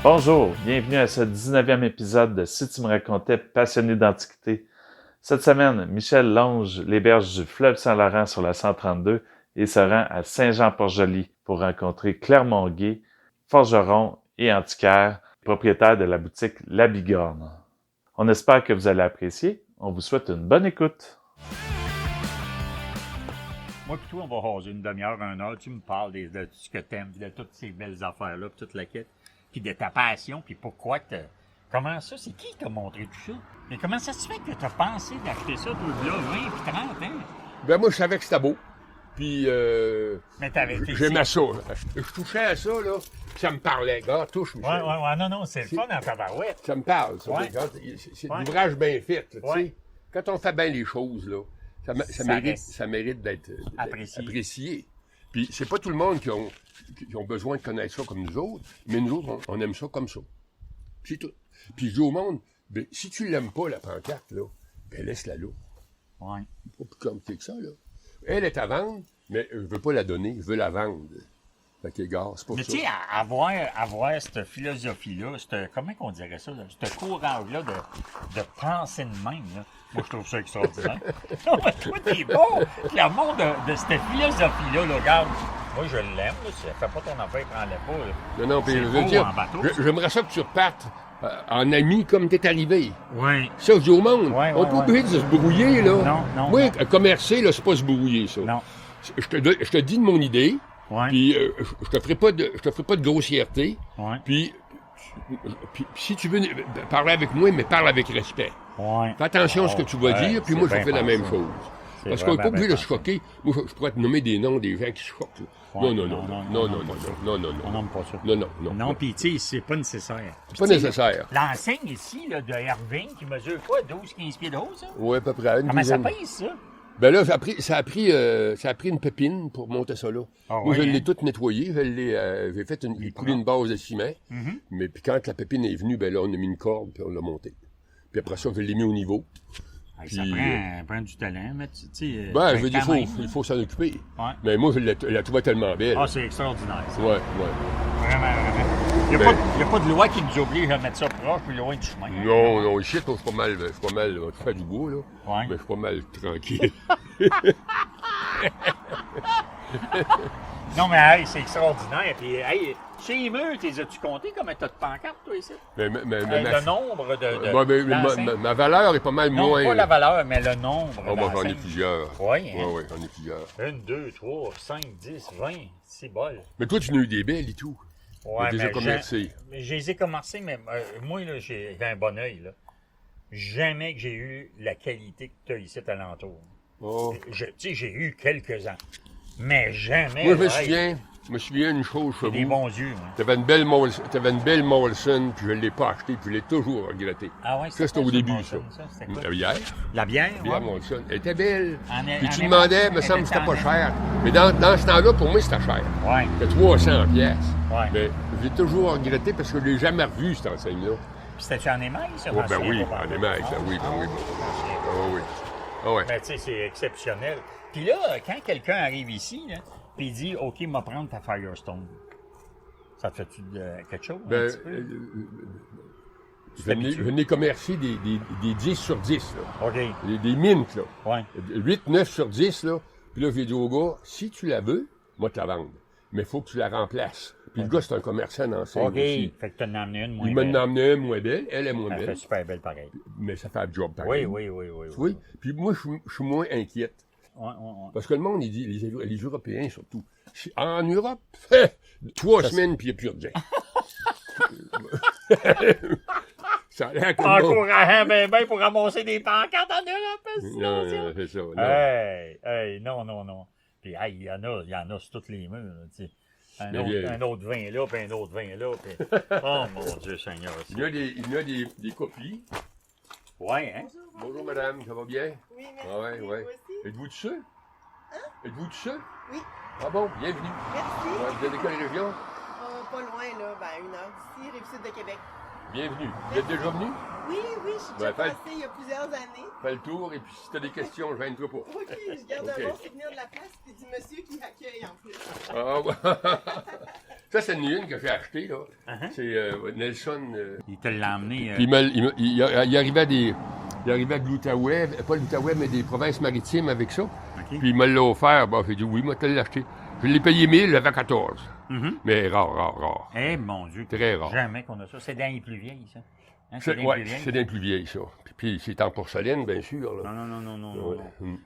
Bonjour, bienvenue à ce 19e épisode de Si tu me racontais, passionné d'Antiquité. Cette semaine, Michel longe les berges du fleuve Saint-Laurent sur la 132 et se rend à Saint-Jean-Port-Joli pour rencontrer Claire Monguet, forgeron et antiquaire, propriétaire de la boutique La Bigorne. On espère que vous allez apprécier. On vous souhaite une bonne écoute. Moi pis toi, on va raser une demi-heure, 1 heure. Tu me parles de ce que t'aimes, de toutes ces belles affaires-là, pis toute la quête. Puis de ta passion, puis pourquoi comment ça? C'est qui qui t'a montré tout ça? Mais comment ça se fait que t'as pensé d'acheter ça, toi, là, 20 puis 30 ans? Ben moi, je savais que c'était beau. Puis, Mais t'avais été j'aimais ça. Je touchais à ça, là, puis ça me parlait. Gars, touche, Michel. Ouais, non, c'est le fun en tabarouette. Ça me parle, ça. Ouais. Regarde, c'est Ouais. de l'ouvrage bien fait, là, tu Ouais. sais. Quand on fait bien les choses, là, ça mérite d'être apprécié. Puis c'est pas tout le monde qui ont besoin de connaître ça comme nous autres, mais nous autres, on aime ça comme ça. C'est tout. Puis je dis au monde, ben, si tu l'aimes pas, la pancarte, là, ben laisse-la là. Ouais. Pas plus compliqué que ça, là. Elle est à vendre, mais je veux pas la donner, je veux la vendre. Fait que, gars, c'est pas Mais ça. tu sais, avoir cette philosophie-là, comment qu'on dirait ça, là, ce courage-là de penser de même, là. Moi, je trouve ça extraordinaire. Non, mais toi, t'es beau! Clairement, de cette philosophie-là, là, regarde, moi, je l'aime, là. Si elle fait pas ton affaire, prends-la pas, là. Non, puis C'est je veux beau dire, en bateau. j'aimerais ça que tu repartes en ami comme t'es arrivé. Oui. Ça, je dis au monde, Ouais, on n'est pas obligé de se brouiller, là. Non, Moi, non. commercer, là, c'est pas se brouiller, ça. Non. Je te dis de mon idée, Ouais. puis je te ferai pas de grossièreté, Ouais. puis si tu veux parler avec moi, mais parle avec respect. Ouais. Fais attention à ce que tu vas dire, puis moi, je fais la même chose. Parce qu'on n'est pas obligé de se choquer. Moi, je pourrais te nommer des noms des gens qui se choquent. Là. Ouais. Non. On n'aime pas ça. Non. Puis tu sais, c'est pas nécessaire. C'est pas nécessaire. L'enseigne ici, là, de Irving, qui mesure quoi, 12-15 pieds de haut, ça? Oui, à peu près. Une Comment ça dizaine. pèse, ça? Ben là, ça a pris une pépine pour monter ça là. Ah Moi, ouais, je l'ai hein? toute nettoyée. J'ai fait couler une base de ciment. Mhm. Mais puis quand la pépine est venue, ben là, on a mis une corde puis on l'a montée. Puis après ça, je l'ai mis au niveau. Hey, Puis, ça prend du talent, mais tu sais... Ben, je veux dire, quand même. il faut s'en occuper. Ouais. Mais moi, je la trouvais tellement belle. Ah, c'est extraordinaire, ça. Ouais. Vraiment. Il n'y a pas de loi qui nous oblige à mettre ça proche puis loin du chemin. hein. Non, ici, je suis pas mal, tu fais du bois, là. Ouais. Mais je suis pas mal tranquille. Non, mais hey, c'est extraordinaire. Puis, hey, chez les murs, as-tu compté comment t'as de pancartes, toi, ici? mais Le nombre de Ouais, mais d'enseignes. ma valeur est pas mal Non, moins. pas la valeur, mais le nombre. Oh, moi, j'en ai d'enseignes. plusieurs. Oui, hein? Ouais, j'en ai plusieurs. 1, 2, 3, 5, 10, 20. C'est bol. Mais toi, tu n'as eu des belles et tout. Ouais, déjà mais commercé. je les ai commercés, mais moi, là, j'ai un bon œil, là. Jamais que j'ai eu la qualité que tu as ici alentour. Oh. Tu sais, j'ai eu quelques-uns. Mais jamais. Moi, hey, je me souviens d'une chose chez j'ai des vous. bons yeux, moi. T'avais une belle Molson, puis je ne l'ai pas acheté, puis je l'ai toujours regretté. Ah ouais, Ça, c'était au quoi, début, Molson, ça. C'était quoi? La bière. La bière, Bière ouais. Molson. Elle était belle. Puis tu en demandais, évasion, me semble que c'était elle pas était cher. Mais dans ce temps-là, pour moi, c'était cher. Ouais. C'était 300 pièces. Ouais. Mais j'ai toujours regretté parce que je ne l'ai jamais revu, cette enseigne-là. Puis c'était-tu en émail, ça? Oh, ben oui, en émail, ben oui. Ah oui. Ah ouais. Ben, tu sais, c'est exceptionnel. Puis là, quand quelqu'un arrive ici, là, puis il dit, OK, m'a prendre ta Firestone. Ça te fait-tu quelque chose? Ben, un petit peu? je n'ai commercié des 10 sur 10, là. OK. Des mints, là. Ouais. 8, 9 sur 10, là. Puis là, j'ai dit au gars, si tu la veux, moi, te la vendre. Mais il faut que tu la remplaces. Puis le gars, c'est un commerçant d'enseigne OK. aussi. Fait que t'en as amené une moins Il belle. m'en a amené une moins belle, elle est moins Elle fait belle, super belle, pareil. mais ça fait le job pareil. Oui. Oui. Puis moi, je suis moins inquiète. Ouais. Parce que le monde, il dit, les Européens surtout, en Europe, 3 semaines, puis il n'y a plus rien. Ça a l'air comme bon. Encourageant ben pour ramasser des pancartes en Europe, Non, c'est ça. Non. Hey, non. Puis, hey, il y en a sur toutes les murs, là, tu sais. Un autre vin là, puis un autre vin là, puis... Oh, mon Dieu Seigneur. Il y a des copies. Ouais, hein? Bonjour, madame, ça va bien? Oui, merci. Ah ouais. Vous aussi? Êtes-vous de ceux? Êtes-vous de ceux? Oui. Ah bon, bienvenue. Merci. Ouais, vous êtes de quelle région? Pas loin, là, 1 heure d'ici, Rive-Sud de Québec. Bienvenue. Vous êtes déjà venu? Oui, je suis déjà fais- passée il y a plusieurs années. Fais le tour et puis si tu as des questions, je viendrai pas. OK, je garde OK. un bon souvenir de la place et du monsieur qui accueille en plus. Ah, ouais. Ça, c'est une que j'ai achetée, là. C'est Nelson. Il te l'a emmené. Puis il arrivait à des. Il arrivait de l'Outaouais, pas l'Outaouais, mais des provinces maritimes avec ça. OK. Puis il me l'a offert. Bon, j'ai dit oui, moi, tu l'as acheté. Je l'ai payé 1000, j'avais 14. Mais rare. Eh, mon Dieu. Très rare. Jamais qu'on a ça. C'est dans les plus vieilles, ça. Hein, C'est dans les plus vieilles, ça. Puis c'est en porcelaine, bien sûr. Là. Non.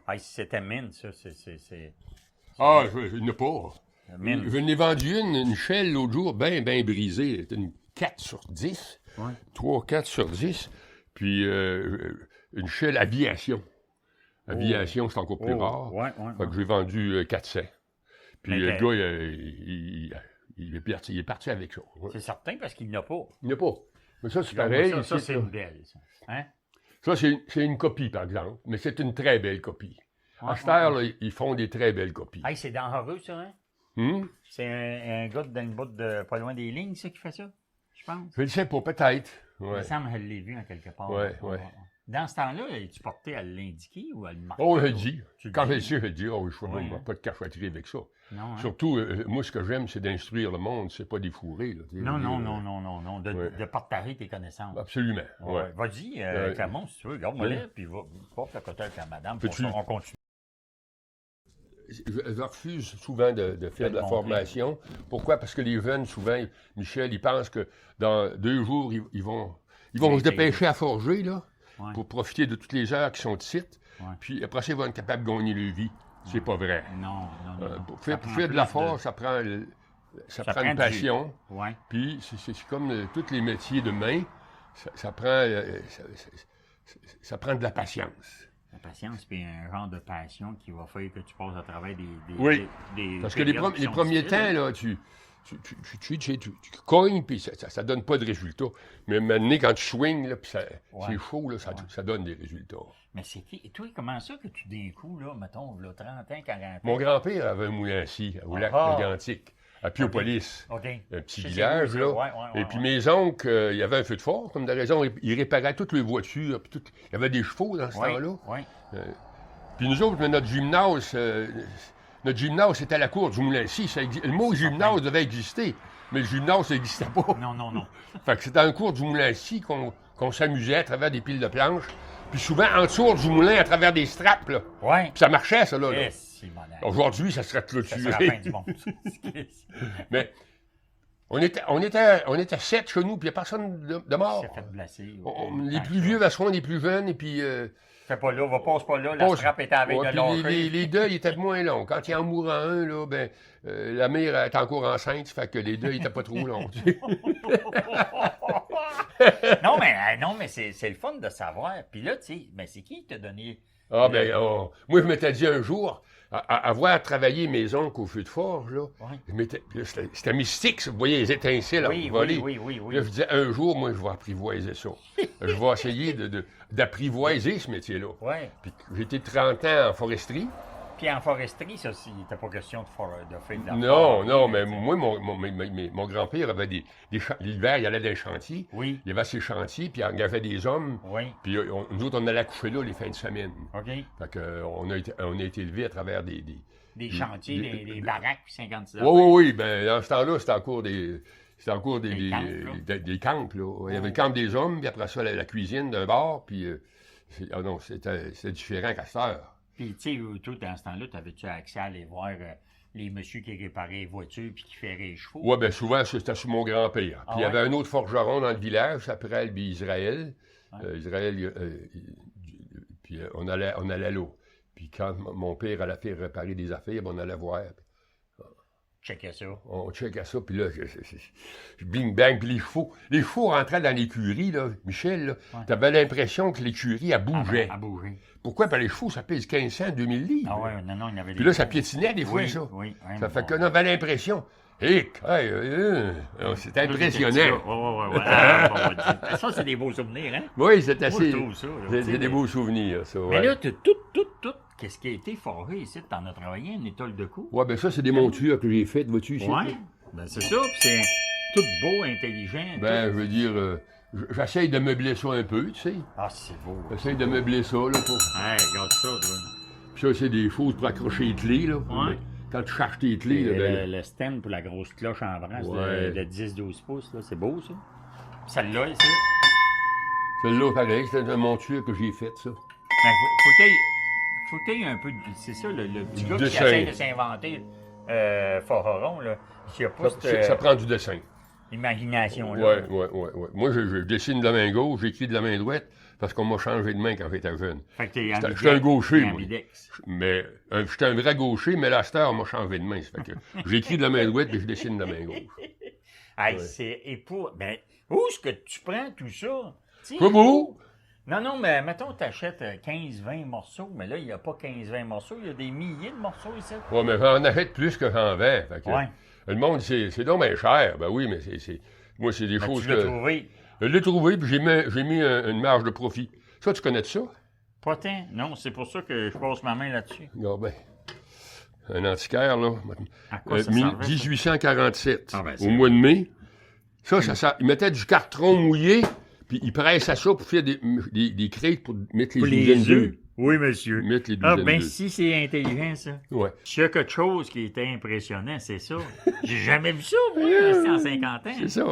Ah, si c'était mine, ça, c'est... Ah, je n'ai pas. Mine. Je n'ai vendu une shell l'autre jour, bien brisée. C'était une 4 sur 10. 3-4 sur 10. Puis une shell aviation. Aviation, c'est encore plus rare. Fait que j'ai vendu 400. Puis le gars, il est parti avec ça. C'est certain parce qu'il n'a pas. Il n'y a pas. Mais ça, c'est pareil. Ça, c'est une belle, ça. Hein? Ça, c'est une copie, par exemple. Mais c'est une très belle copie. À cette heure, là, ils font des très belles copies. Hey, c'est dans Horeux, ça, hein? C'est un gars dans une bout de pas loin des lignes, ça, qui fait ça? Je pense. Je ne sais pas, peut-être. Il me semble que je l'ai vu en quelque part. Ouais. Dans ce temps-là, es-tu porté à l'indiquer ou à le marquer? Oh, je le dis. Quand je le dis. sais, je le dis. Oh, je ne fais pas de cafeterie avec ça. Non, hein? Surtout, moi, ce que j'aime, c'est d'instruire le monde, c'est pas des fourrés. Là, Non. De partager tes connaissances. Absolument. Ouais. Vas-y, Clermont, si tu veux, regarde-moi là, puis va à côté avec la madame, puis on continue. Je refuse souvent de faire de la formation. Pourquoi? Parce que les jeunes, souvent, Michel, ils pensent que dans 2 jours, ils vont se dépêcher à forger, là, pour profiter de toutes les heures qui sont ici. Puis après ça, ils vont être capables de gagner leur vie. C'est pas vrai. Non. Pour faire de la forge, ça prend une passion. Puis c'est comme tous les métiers de main, ça prend de la patience. La patience, puis un genre de passion qui va faire que tu passes à travers des parce que les premiers temps, là, tu cognes, puis ça donne pas de résultats. Mais maintenant, quand tu swings, là, puis c'est chaud, là, ça donne des résultats. Mais c'est qui? Et toi, comment ça que tu d'un coup, là, mettons, là, 30 ans, 40 ans? Mon grand-père avait un moulin assis au lac Mégantic, à Piopolis. Un petit village, là. Et puis mes oncles, il y avait un feu de force, comme de raison, ils réparaient toutes les voitures. Puis il y avait des chevaux dans ce temps-là. Puis nous autres, notre gymnase, c'était à la cour du Moulin-Six. Le mot gymnase devait exister, mais le gymnase, ça n'existait pas. Non. Fait que c'était dans le cours du Moulin-Six qu'on s'amusait à travers des piles de planches. Puis souvent, en dessous du moulin, à travers des straps, là. Puis ça marchait, ça, là. Aujourd'hui, ça serait clôturé. Ça serait la fin du monde. Mais on était 7 chez nous, puis il n'y a personne de mort. C'est fait blesser. Les plus vieux vasseront les plus jeunes, et puis... Fais pas là, passe pas là, la strap était avec de lâcher. Les deuils étaient moins longs. Quand il en mourant un, là, la mère est encore enceinte, fait que les deuils n'étaient pas trop longs. non, mais c'est le fun de savoir. Puis là, tu sais, c'est qui qui t'a donné... Moi, je m'étais dit un jour, avoir travaillé mes oncles au feu de forge, là, c'était mystique, vous voyez les étincelles voler. Oui. Là, je disais, un jour, moi, je vais apprivoiser ça. Je vais essayer d'apprivoiser ce métier-là. Puis j'ai été 30 ans en foresterie. Puis en foresterie, ça, il n'était pas question de faire de la Non, mais moi, mon grand-père avait l'hiver, il allait dans les chantiers. Il avait ses chantiers, puis il engagait des hommes. Puis nous autres, on allait coucher là les fins de semaine. Fait qu'on a été élevés à travers des chantiers, des baraques, puis 56 Oui. Dans ce temps-là, c'était encore des camps, là. Il y avait le camp des hommes, puis après ça, la cuisine d'un bar, puis c'était différent qu'à cette heure. Puis, tu sais, toi, dans ce temps-là, t'avais-tu accès à aller voir les messieurs qui réparaient les voitures puis qui ferraient les chevaux? Oui, bien souvent, c'était sur mon grand-père. Puis il y avait un autre forgeron dans le village, s'appelait Israël. Puis on allait là. Puis quand mon père allait faire réparer des affaires, on allait voir. On checkait ça, puis là, bing bang, puis les chevaux rentraient dans l'écurie, là, Michel, là, t'avais l'impression que l'écurie, elle bougeait. Pourquoi? Parce que les chevaux, ça pèse 1500, 2000 livres. Non, il y avait des... Puis là, ça piétinait des fois, ça. Ça fait qu'on avait l'impression... c'était impressionnant. Ça, c'est des beaux souvenirs, hein? Oui, c'est assez... C'est des beaux souvenirs, ça, Mais là, tout, qu'est-ce qui a été foré ici? T'en as travaillé, une étole de cou? Oui, bien ça, c'est des montures que j'ai faites, vois-tu, ici? Oui, bien c'est ça, puis c'est tout beau, intelligent. Ben, je veux dire, j'essaye de meubler ça un peu, tu sais. Ah, c'est beau. J'essaye de meubler ça, là, pour... Hey, regarde ça, toi. Puis ça, c'est des choses pour accrocher les clés, là. quand tu charges tes clés. Là, le stand pour la grosse cloche en branche Ouais. de 10-12 pouces, là, c'est beau ça. Celle-là, ici. Celle-là, pareil, c'est un monture que j'ai fait, ça. Ben, faut qu'il y ait un peu de... C'est ça, le petit gars qui Dessin. essaie de s'inventer Fororon, là. S'il n'y a pas Ça prend du dessin. imagination-là. Ouais. Moi, je dessine de la main gauche, j'écris de la main droite, parce qu'on m'a changé de main quand j'étais jeune. Fait que t'es J'étais un gaucher, moi. ambidex. Mais j'étais un vrai gaucher, mais la star m'a changé de main. Ça fait que j'écris de la main droite, mais je dessine de la main gauche. Hey, Ouais. c'est époux. Ben, où est-ce que tu prends tout ça? T'sais, Pas beau? Non, mais mettons, t'achètes 15-20 morceaux, mais là, il n'y a pas 15-20 morceaux, il y a des milliers de morceaux ici. Ouais, mais j'en achète plus que j'en vends. Fait que, Ouais. le monde, c'est donc bien cher. Ben oui, mais moi, c'est des Ben, choses tu l'as que... trouvé. Je l'ai trouvé, puis j'ai mis une marge de profit. Ça, tu connais de ça? Pas tant. Non, c'est pour ça que je pose ma main là-dessus. Ah ben, un antiquaire, là. À quoi ça servait, ça? 1847, Ah ben, au c'est mois de mai. Ça, ils mettaient du carton mouillé, puis ils pressaient ça pour faire des crêtes pour mettre les Pour douzaines les d'œufs. œufs. Oui, monsieur. Mettre les Ah, douzaines ben d'œufs. si c'est intelligent, ça. Ouais. S'il y a quelque chose qui était impressionnant, c'est ça. J'ai jamais vu ça, moi, resté en 50 ans. C'est ça.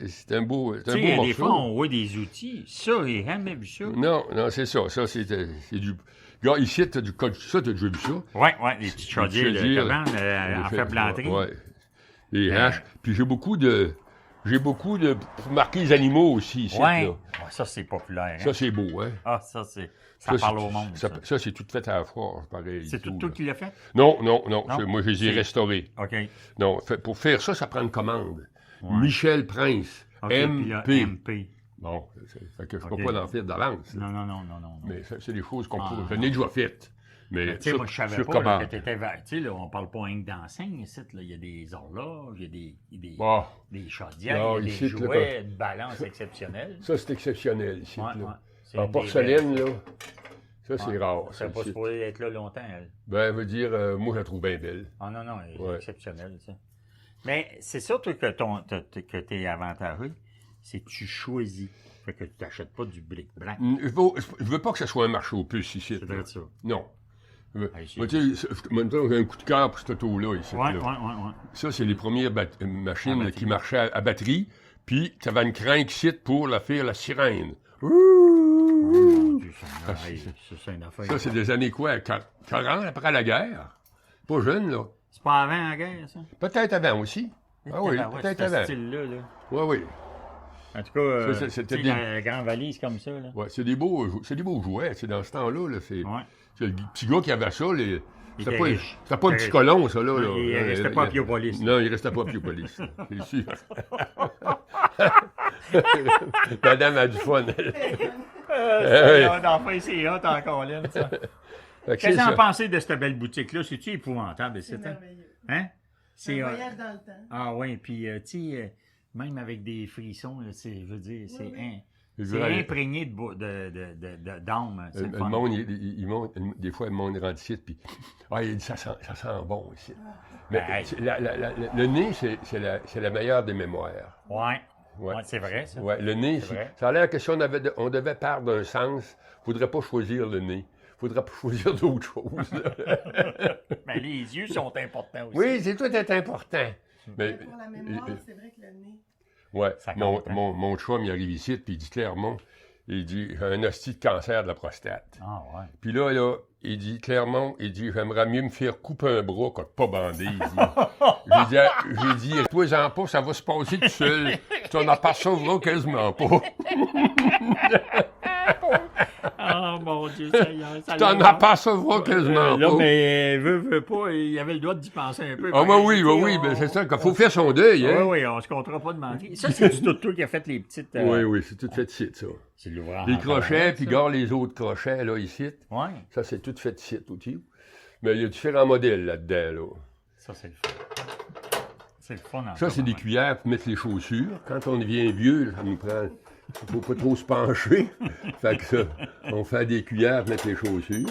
C'est un beau Tu sais, morceau. des fois, on voit des outils. Ça, j'ai jamais vu ça. Non, c'est ça. Ça, c'est du... Regarde, ici, t'as du code. Ça, t'as déjà vu ça? Ouais, les petits chaudiers de chaudières, cabane en faiblanterie. Ouais. Les haches. Puis j'ai beaucoup de... Pour marquer les animaux aussi, ici. Ouais. Là. Ouais, ça, c'est populaire. Hein? Ça, c'est beau, hein? Ah, ça parle au monde. Ça, c'est tout fait à la forge, pareil. C'est tout toi qui l'as fait? Non. Non? Moi, je les ai C'est- restaurés. OK. Non, pour faire ça, ça prend une commande. Ouais. Michel Prince, OK, puis là, MP. MP. Bon, fait que je ne OK. peux pas en faire d'avance. Non. Mais c'est des choses qu'on Ah. peut... Je l'ai déjà faites. Mais Tu sais, moi, je savais sur pas là, commande. que t'étais... Tu sais, là, on parle pas rien que d'enseigne ici. Là. Il y a des horloges, il y a des Bon, chaudières, Non, il y a ici, des là, jouets, une balance exceptionnelle. ça, c'est exceptionnel ici. Ouais, là. ouais. C'est En une des porcelaine, belles. là, ça, c'est Ouais. rare. Ça ça, pas ici. supposé être là longtemps, elle. Ben, veut dire, moi, je la trouve bien belle. Ah non, elle est Ouais. exceptionnelle, ça. Mais c'est ça, toi, que t'es avantageux, c'est que tu choisis. Fait que tu t'achètes pas du bric-brac. Je veux pas que ce soit un marché aux puces ici. C'est là. vrai ça. Non. ici. Moi, tu sais, maintenant, j'ai un coup de cœur pour cette auto-là ici. Ouais. là. Ça, c'est les premières machines À batterie. qui marchaient à batterie. Puis, tu avais une crank ici pour faire la sirène. Mon Dieu, ça, c'est une affaire. Ça, c'est des années quoi? 40 après la guerre? Pas jeune, là. C'est pas avant la guerre, ça? Peut-être avant aussi. Ah oui, peut-être ce avant. style-là, là. Oui. En tout cas, Ça, c'était tu sais, des- la grande valise comme ça, là. Ouais, c'est des beaux jouets. C'est dans ce temps-là, là, c'est Ouais. le petit gars qui avait ça. Il C'était était pas, riche. c'était pas un Il petit était colon, ça, là. Il restait pas à Piopolis. Non, il restait pas à Piopolis. C'est sûr. Madame a du fun. D'enfin, c'est hot encore, là, ça. Fait que Qu'est-ce c'est que t'en ça. pensez de cette belle boutique-là? C'est-tu épouvantable, C'est c'est ça? merveilleux. Hein? C'est C'est un voyage dans le temps. Ah oui, puis tu sais, même avec des frissons, là, je veux dire, c'est Oui. Je c'est dirais, imprégné d'âme. C'est le le fun. monde, il monte, des fois, le monde rentre ici, puis il dit ça sent bon ici. Mais Ben, le nez, c'est la meilleure des mémoires. Ouais. Ouais. Ouais, c'est vrai, ça. Ouais, le nez, C'est vrai. ça a l'air que si on devait perdre un sens, il ne faudrait pas choisir le nez. Il faudrait pas choisir d'autres choses. là. Mais les yeux sont importants aussi. Oui, c'est tout est important. Mais, Pour la mémoire, c'est vrai que le nez. ouais, Ça compte, hein. mon chum, il arrive ici, puis il dit clairement, il dit, j'ai un hostie de cancer de la prostate. Ah ouais. Puis là, il dit clairement, j'aimerais mieux me faire couper un bras que de pas bander. Il dit. J'ai dit, toi-en pas, ça va se passer tout seul. Tu n'en apercevras quasiment pas. Ah mon Dieu, ça Tu n'en apercevras quasiment là, pas. mais veut pas, il avait le droit d'y penser un peu. Ah, ben oui, ben c'est ça, qu'il faut faire son deuil, hein. Oui, on se comptera pas de mentir. Ça, c'est du tout qui a fait les petites. Oui, c'est tout fait ici, ça. C'est l'ouvrage. Les crochets, puis garde les autres crochets, là, ici. Oui, Ça, c'est tout fait ici, aussi. Mais il y a différents modèles là-dedans, là. ça, c'est le fun. C'est le fun. Ça, c'est des cuillères pour mettre les chaussures. Quand on devient vieux, ça nous prend... Il ne faut pas trop se pencher. Fait que ça, on fait des cuillères pour mettre les chaussures.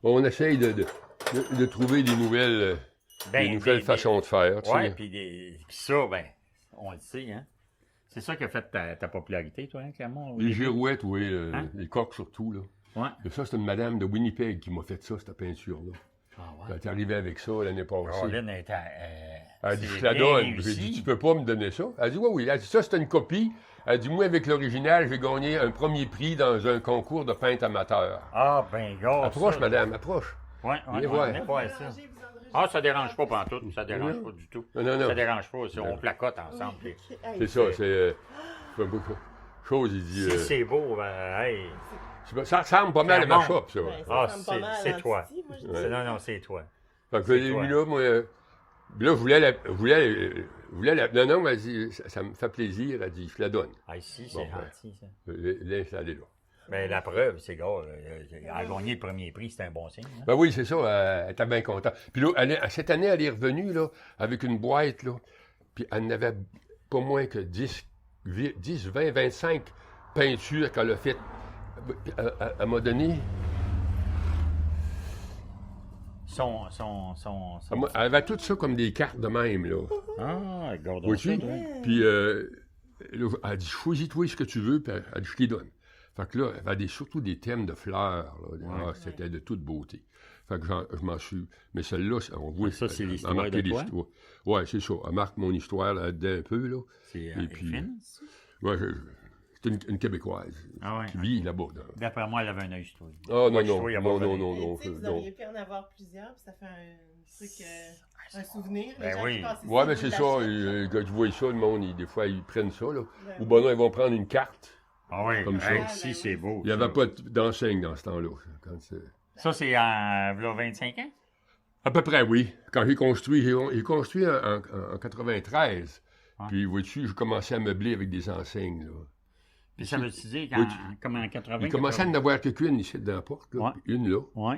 On essaye de trouver des nouvelles, façons de faire. tu Oui, sais. puis ça, ben, on le sait, hein. C'est ça qui a fait ta popularité, toi, hein, Clermont? au Les début? girouettes, oui, Hein? les coques surtout. Là. Ouais. Et ça, c'est une madame de Winnipeg qui m'a fait ça, cette peinture-là. Quand t'es arrivé avec ça l'année passée. Caroline était... Elle dit, je te la donne. J'ai dit, tu peux pas me donner ça? Elle dit, oui. Elle dit, ça, c'est une copie. Elle dit, moi, avec l'original, j'ai gagné un premier prix dans un concours de peintre amateur. Ah, ben, gars. Approche, ça, madame, approche. Oui, ça dérange pas pantoute. Ça dérange pas du tout. Non. Ça dérange pas. On placote ensemble. C'est ça, c'est... chose, il dit... Si c'est beau, hey... Ça ressemble pas mal à ma shop, ça. Ah, c'est toi. Non, c'est toi. Fait que je l'ai mis là, moi... Là, je voulais la... Non, elle dit, ça me fait plaisir. Elle dit, je la donne. Ah, ici, c'est gentil, ça. L'installer là. Ben, la preuve, c'est gars, elle a gagné le premier prix, c'est un bon signe. Hein? Ben oui, c'est ça, elle était bien contente. Puis là, cette année, elle est revenue, là, avec une boîte, là, puis elle n'avait pas moins que 10, 20, 25 peintures qu'elle a faites. Elle m'a donné... Elle avait tout ça comme des cartes de même, là. Ah, regarde ça. Puis, elle dit, choisis-toi ce que tu veux, puis elle dit, je les donne. Fait que là, elle avait surtout des thèmes de fleurs, là. C'était de toute beauté. Fait que je m'en suis... Mais celle-là, on voit... Ça, c'est l'histoire de toi? Oui, c'est ça. Elle marque mon histoire là-dedans un peu, là. C'est ouais, c'est une Québécoise qui vit là-bas. D'après moi, elle avait un œil sur toi. Ah, non. Vous auriez pu en avoir plusieurs, puis ça fait un truc, un souvenir. Ben oui. Oui, mais c'est ça. Quand tu vois ça, le monde, des fois, ils prennent ça, là. Ou ben non, ils vont prendre une carte. Ah oui, comme ça. Si, c'est beau. Il n'y avait pas d'enseigne dans ce temps-là. Ça, c'est en 25 ans? À peu près, oui. Quand j'ai construit, en 93. Ouais. Puis, vois-tu, j'ai commencé à meubler avec des enseignes, là. Puis ça veut dire comme en 80... Il commençait à en avoir qu'une ici dans la porte, là, puis une là. Oui.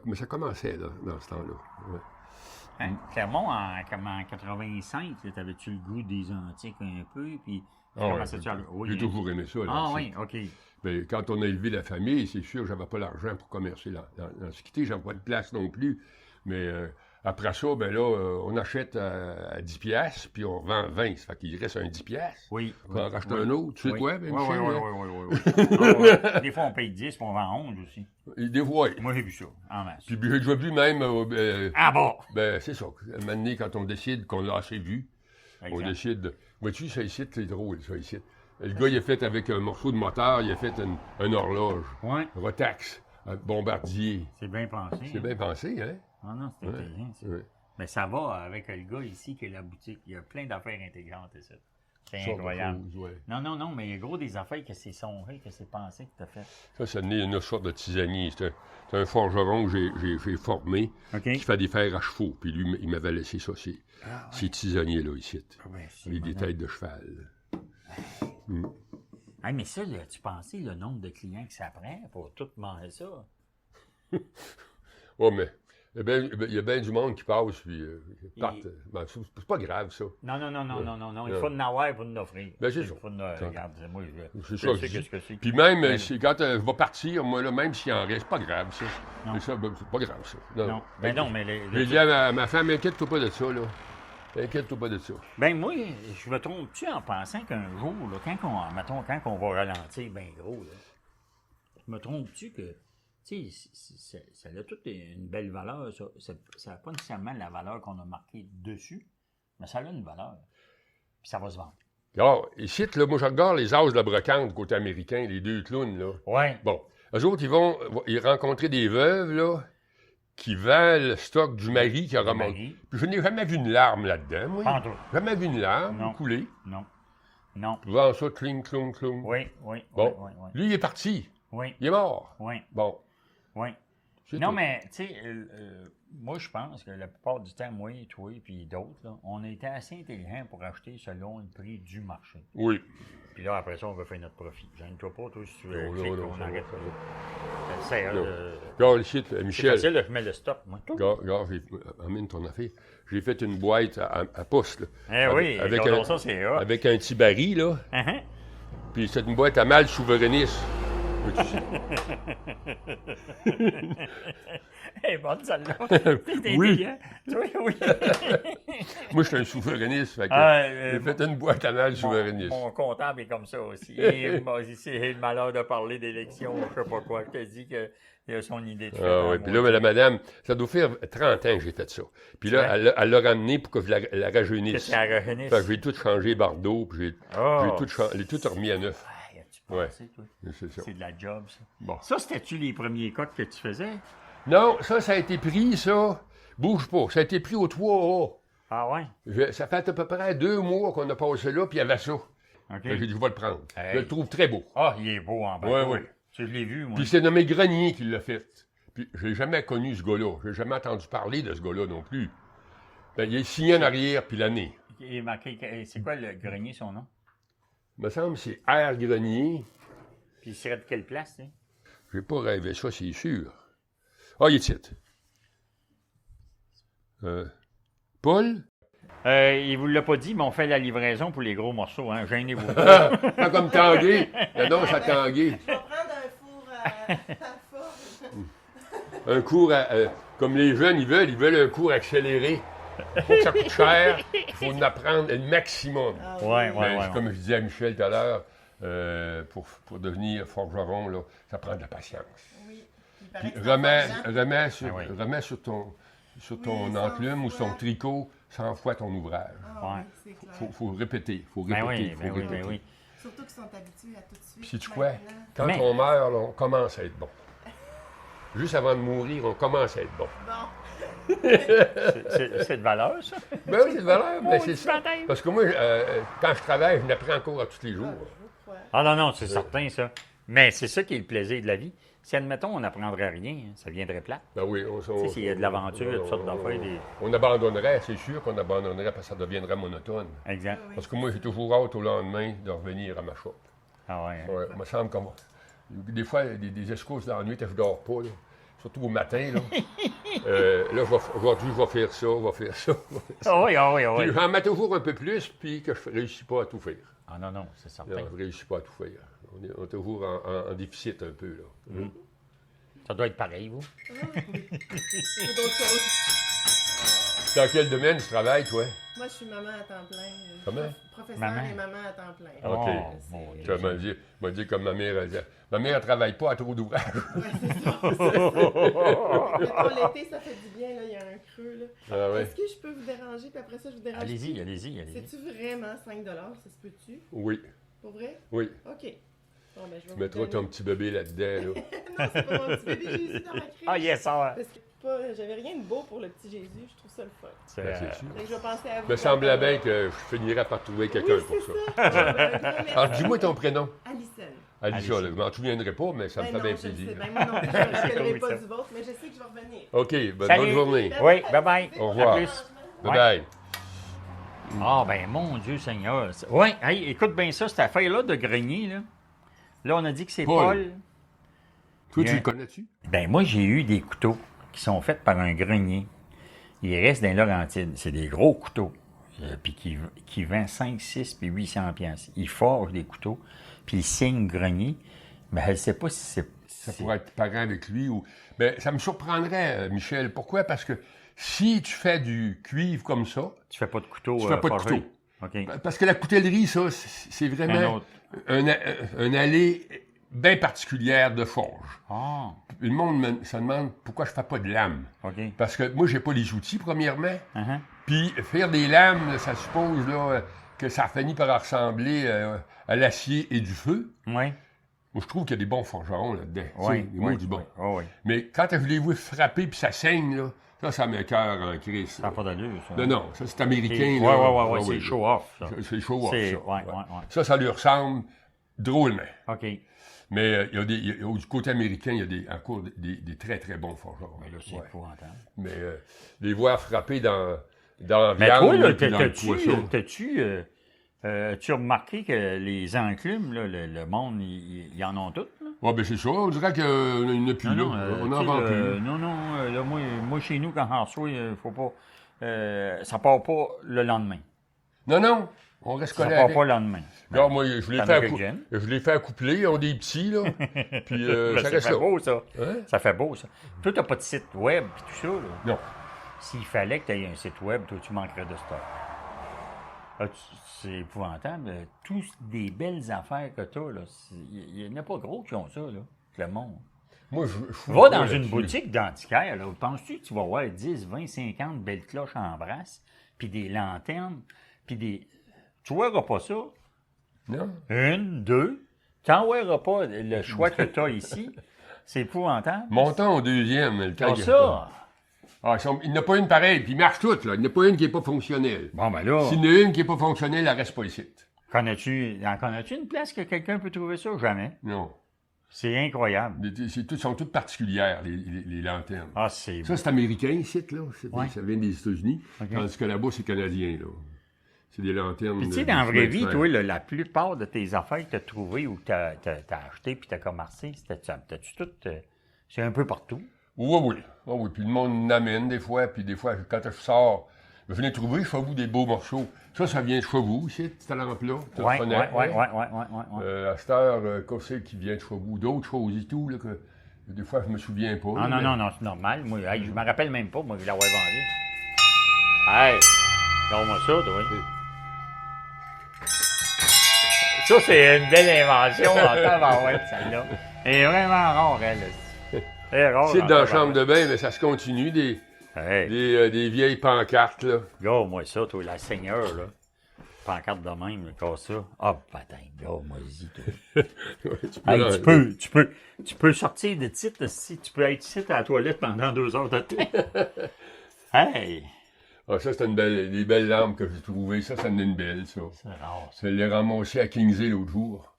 Mais ça commençait, là, dans ce temps-là. Ouais. Clermont, comme en 85, t'avais-tu le goût des antiques un peu, puis... J'ai toujours aimé ça. Ah oui, OK. Mais quand on a élevé la famille, c'est sûr que j'avais pas l'argent pour commercer l'antiquité, j'avais pas de place non plus. Mais après ça, ben là, on achète à 10 piastres, puis on revend 20. Ça fait qu'il reste un 10 piastres. Oui. On en rachète un autre. Tu sais quoi, ben, Michel? Oui. Des fois, on paye 10, puis on vend 11 aussi. Des fois, oui. Moi, j'ai vu ça, en masse. Puis j'ai déjà vu même... ah bon? Ben, c'est ça. À un moment donné, quand on décide qu'on l'a assez vu, on décide... Vois-tu, ça ici, c'est drôle, ça ici. Le gars, il a fait avec un morceau de moteur, il a fait une horloge. Oui. Rotax, un bombardier. C'est bien pensé. C'est bien pensé, hein? Ah non, c'est intelligent, ça. Ouais. Mais ça va avec le gars ici qui est la boutique. Il y a plein d'affaires intégrantes ici. C'est incroyable. Non, mais il y a gros des affaires que c'est sonré, que c'est pensé que tu as fait. Ça, c'est une sorte de tisanier. C'est un forgeron que j'ai formé qui fait des fers à chevaux. Puis lui, il m'avait laissé ça, ces tisaniers-là, ici. Avec des têtes de cheval. Mais ça, là, tu pensais le nombre de clients que ça prend pour tout manger ça? Oui, mais il y a bien du monde qui passe, puis partent. Ben, c'est pas grave, ça. Non. Il faut en avoir pour nous offrir. Ben, c'est ça. Regarde, moi, je sais qu'est-ce que c'est. Puis même, quand je vais partir, moi, là, même s'il en reste, c'est pas grave, ça. Mais ça, c'est pas grave, ça. Non. Ben non, mais... J'ai dit à ma femme, inquiète-toi pas de ça, là. Inquiète-toi pas de ça. Ben moi, je me trompe-tu en pensant qu'un jour, là, quand on va ralentir bien gros, là, je me trompe-tu que, tu sais, ça a toute une belle valeur, ça n'a pas nécessairement la valeur qu'on a marquée dessus, mais ça a une valeur. Puis ça va se vendre. Alors, ici, là, moi, je regarde les as de la brocante côté américain, les deux clowns, là. Oui. Bon, eux autres, ils vont rencontrer des veuves, là, qui vend le stock du mari qui a remonté. Puis je n'ai jamais vu une larme là-dedans, moi. Pas jamais vu une larme couler. Non. Tu vends ça, cling, clong, clong. Oui. Bon, lui, il est parti. Oui. Il est mort. Oui. Bon. Oui. Non, mais, tu sais, moi, je pense que la plupart du temps, moi, toi, puis d'autres, là, on a été assez intelligents pour acheter selon le prix du marché. Oui. Puis là, après ça, on va faire notre profit. Gêne-toi pas, toi, si tu veux. On arrête ça. Regarde ici, Michel. C'est facile de mettre le stop, moi. Regarde, amène ton affaire. J'ai fait une boîte à poste, là. Ça, c'est avec un petit baril, là. Uh-huh. Puis c'est une boîte à mal souverainiste. Oui, tu sais. Elle est bonne, celle-là. Oui. Oui. Moi, je suis un souverainiste. Fait que j'ai fait une boîte à mal souverainiste. Mon comptable est comme ça aussi. Et c'est le malheur de parler d'élection, je sais pas quoi. Je te dis qu'il a son idée de faire. Oui, puis là, la madame, ça doit faire 30 ans que j'ai fait ça. Puis là, elle l'a ramené pour que je la rajeunisse. Que tu la rajeunisse. Fait que j'ai tout changé bardeau, puis j'ai tout remis à neuf. Ouais. Toi? C'est ça. C'est de la job, ça. Bon. Ça, c'était-tu les premiers coques que tu faisais? Non, ça a été pris, ça. Bouge pas. Ça a été pris au 3A. Ah ouais? Ça fait à peu près 2 mois qu'on a passé là, puis il y avait ça. OK. J'ai dit, je vais le prendre. Hey. Je le trouve très beau. Ah, il est beau en bas. Oui. Je l'ai vu, moi. Puis c'est nommé Grenier qui l'a fait. Puis j'ai jamais connu ce gars-là. J'ai jamais entendu parler de ce gars-là non plus. Ben, il est signé en arrière, puis l'année. Il est marqué, c'est quoi le grenier, son nom? Il me semble que c'est R. Grenier. Puis il serait de quelle place, hein? J'ai pas rêvé ça, c'est sûr. Ah, il est titre. Paul? Il vous l'a pas dit, mais on fait la livraison pour les gros morceaux, hein. Gênez-vous. Pas comme Tanguay. Non, ça Tanguay. Je vais prendre un four à four. Un cours, comme les jeunes, ils veulent un cours accéléré. Il faut que ça coûte cher. Il faut en apprendre le maximum. Ouais. Comme je disais à Michel tout à l'heure, pour devenir forgeron, là, ça prend de la patience. Oui. Puis remets sur ton enclume ou sur ton tricot 100 fois ton ouvrage. Ah, oui, c'est clair. Faut répéter, faut Ben répéter, oui. Surtout qu'ils sont habitués à tout de suite. Puis sais-tu quoi? maintenant. Quand on meurt, là, on commence à être bon. Juste avant de mourir, on commence à être bon. Bon. C'est de valeur, ça? Ben oui, c'est de valeur, mais c'est ça. baptême. Parce que moi, quand je travaille, je n'apprends encore à tous les jours. Je vous crois. Ah non, c'est certain, ça. Mais c'est ça qui est le plaisir de la vie. Si, admettons, on n'apprendrait rien, hein, ça viendrait plat. Ben oui, Tu sais, s'il y a de l'aventure, toutes sortes d'affaires. On abandonnerait, c'est sûr qu'on abandonnerait parce que ça deviendrait monotone. Exact. Parce que moi, j'ai toujours hâte au lendemain de revenir à ma shop. Ah ouais. Hein? Ouais, il me semble comme... Des fois, des escouses dans la nuit, je ne dors pas, là. Surtout au matin, là. Aujourd'hui, je vais faire ça, je vais faire ça. Ah oui. Puis j'en mets toujours un peu plus, puis que je ne réussis pas à tout faire. Ah non, c'est certain. Non, je ne réussis pas à tout faire. On est toujours en déficit un peu, là. Ça doit être pareil, vous. C'est d'autres choses. Dans quel domaine tu travailles, toi? Moi, je suis maman à temps plein. Comment? Professeur Maman. et maman à temps plein. OK. Oh, mon Dieu. Tu m'as dit comme ma mère, elle dit, ma mère ne travaille pas, elle a trop d'ouvrage. Ouais, c'est ça. Mettons, l'été, ça fait du bien, là, il y a un creux. Là. Ah ouais. Est-ce que je peux vous déranger, puis après ça, je vous dérange? Allez-y. C'est-tu vraiment 5 $? Ça se peut-tu? Oui, Pour vrai? oui. OK. Bon, ben, je vais Tu mettras ton petit bébé là-dedans, là. Non, c'est pas mon petit bébé Jésus dans ma crèche. Ah, yes, ça. Parce que j'avais rien de beau pour le petit Jésus. Je trouve ça le fun. Ben, c'est sûr. Fait que je vais penser à vous. Me semblait bien que je finirais par trouver quelqu'un Oui, pour c'est ça. ça. Alors, dis-moi ton prénom. Alison. Alissa, là, je m'en souviendrai pas, mais ça me Ben fait non, bien je le sais. plaisir. Ben moi non plus, je ne me rappellerai Oui, pas ça. du vôtre, mais je sais que je vais revenir. OK, ben, Salut. bonne journée. Oui, bye-bye. Au revoir. À plus. Bye-bye. Ah, ben, mon Dieu Seigneur. Oui, hey, écoute bien ça, cette affaire-là de grenier, là. Là, on a dit que c'est Paul. Paul. Toi, tu Bien. le connais-tu? Ben, moi, j'ai eu des couteaux qui sont faits par un grenier. Il reste dans les Laurentides. C'est des gros couteaux. Puis qui vend 5, 6 puis 800 piastres. Il forge des couteaux, puis il signe grenier. Mais je ne sais pas si c'est... Ça pourrait être parent avec lui ou... Ben, ça me surprendrait, Michel. Pourquoi? Parce que si tu fais du cuivre comme ça, Tu fais pas de couteau tu fais pas de forgé? couteau. OK. Parce que la coutellerie, ça, c'est Un vraiment autre. un allée bien particulière de forge. Ah, Le monde se demande pourquoi je fais pas de lame. OK. Parce que moi, j'ai pas les outils, premièrement. Uh-huh. Puis faire des lames, ça suppose là, que ça finit par ressembler à l'acier et du feu. Oui. Moi, je trouve qu'il y a des bons forgerons là-dedans. Tu sais, Oui. des mots du bon. Oui. Mais quand je les vois frapper puis ça saigne, là, ça m'écoeure en crise. Ça n'a pas d'allure, ça. Non, ça, c'est américain. Oui, là. oui, c'est show-off, ça. C'est show-off, C'est- ça. ouais. Ça lui ressemble drôlement. OK. Mais du côté américain, il y a encore des très, très bons forgerons. Mais là, c'est Ouais. épouvantable. Mais les voir frapper dans la Mais viande toi, là, puis dans le poisson. t'as-tu remarqué que les enclumes, là, le monde, ils en ont toutes, là? Ouais, ben c'est ça. On dirait qu'il n'y en a plus là. On n'en vend plus. Non, là, moi, chez nous, quand on reçoit, faut pas... ça part pas le lendemain. Non. On reste Ça collé part avec. pas le lendemain. Non, moi, je l'ai T'en fait, as quelques-unes? je l'ai fait accoupler. Ils ont des petits, là. Puis Ben, ça ça reste fait là. beau, ça. Hein? Ça fait beau, ça. Toi, t'as pas de site web et tout ça, là. Non. S'il fallait que tu aies un site web, toi, tu manquerais de stock. Ah, c'est épouvantable. Tous des belles affaires que tu as, là. Il n'y en a pas gros qui ont ça, là. Le monde. Moi, je fous Va pas dans une là-dessus. boutique d'antiquaire, là. Penses-tu que tu vas avoir 10, 20, 50 belles cloches en brasse, puis des lanternes, puis des. Tu verras pas ça. Non? Une, deux. Tu n'en verras pas le choix que tu as ici. C'est épouvantable. Montons au deuxième. Le temps Comme qu'il- ça. Ah, il n'y en a pas une pareille, puis ils marchent toutes, là. Il n'y en a pas une qui n'est pas fonctionnelle. Bon, ben là. S'il y en a une qui n'est pas fonctionnelle, elle reste pas ici. Connais-tu une place que quelqu'un peut trouver ça? Jamais. Non. C'est incroyable. Sont toutes particulières, les lanternes. Ah, c'est Ça, c'est américain, ici, là. Ouais. Ça vient des États-Unis. Ok. Tandis que là-bas, c'est canadien, là. C'est des lanternes. Puis tu sais, dans la vraie vie, toi, la plupart de tes affaires que tu as trouvées ou que tu as achetées puis tu as commercé, t'as-tu tout. C'est un peu partout. Oui, oui. Oui, oui. Puis le monde m'amène des fois. Puis des fois, quand je sors, je venais trouver chez vous des beaux morceaux. Ça vient de chez vous, ici, cette lampe-là. Tu Oui, oui, reconnais, oui, hein? oui. À cette heure, qu'est-ce qui vient de chez vous? D'autres choses et tout, là, que des fois, je me souviens pas. Non, là, non, mais- non, c'est normal. Moi, hey, je me rappelle même pas, moi, je l'avais vendu. Hey, regarde-moi ça, toi. Ça, c'est une belle invention en tabarouette, celle-là. Elle est vraiment rare, elle. C'est rare. C'est en dans la tabarouette. chambre de bain, mais ça se continue, des vieilles pancartes, là. Regarde-moi ça, toi, la seigneur, là. Pancarte de même, là, comme ça. Ah, patin, regarde-moi-y, toi. Ouais, Tu peux sortir de titre si tu peux être ici à la toilette pendant 2 heures de temps. Hey! Ah, ça, c'est des belles lampes que j'ai trouvées. Ça en est une belle, ça. C'est rare, ça. Je l'ai ramassé à Kingsley l'autre jour.